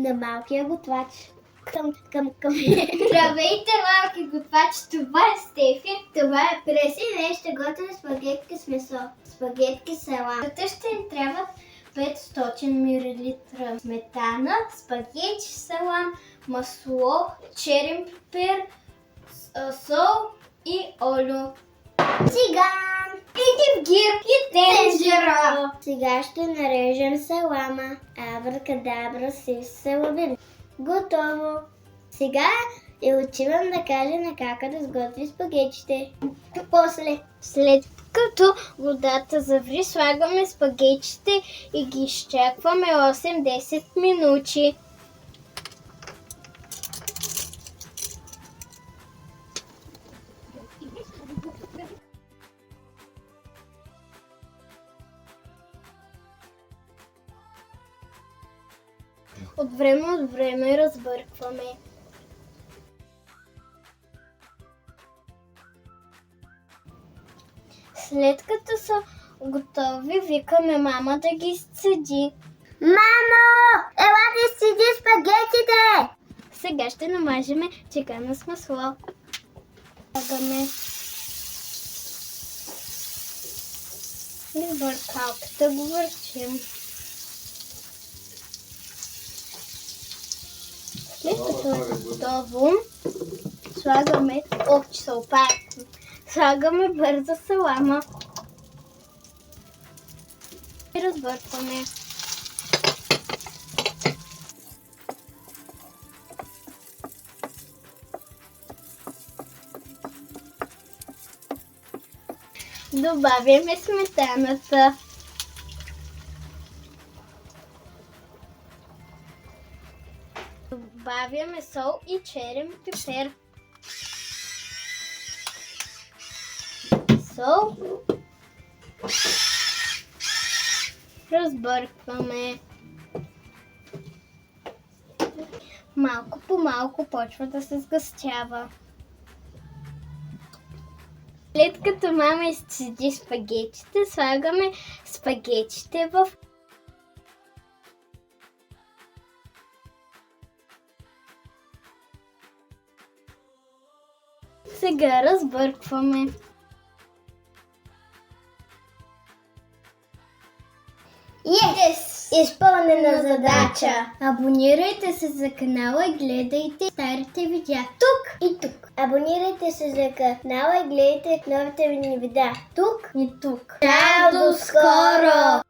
на малкия готвач. Към. Здравейте, малки готвачи, това е Стефи. Това е Преси. Днес ще готвим спагетки с месо. Спагетки салам. Зато ще ни трябват 500 мл сметана, спагети салам, масло, черен пипер, сол и олио. Сега! И гир и тенджера. Сега ще нарежем салама. Абракадабра си салабим. Готово! Сега отивам да кажа на кака да сготви спагетите. После. След като водата заври, слагаме спагетите и ги изчакваме 8-10 минути. От време разбъркваме. След като са готови, викаме мама да ги изцеди. Мамо! Ела да изцеди спагетите! Сега ще намажеме чекана с масло. Слагаме и въркалката го върчим. След като е готово, слагаме слагаме бърза салама и разбъркваме. Добавяме сметаната. Добавяме сол и черен пипер. Сол. Разбъркваме. Малко по малко почва да се сгъстява. След като мама изцеди спагетите, слагаме спагетите в Сега разбъркваме. Изпълнена задача! Абонирайте се за канала и гледайте старите видеа тук И тук. Абонирайте се за канала и гледайте новите ни видеа. Тук и тук. Чао, до скоро!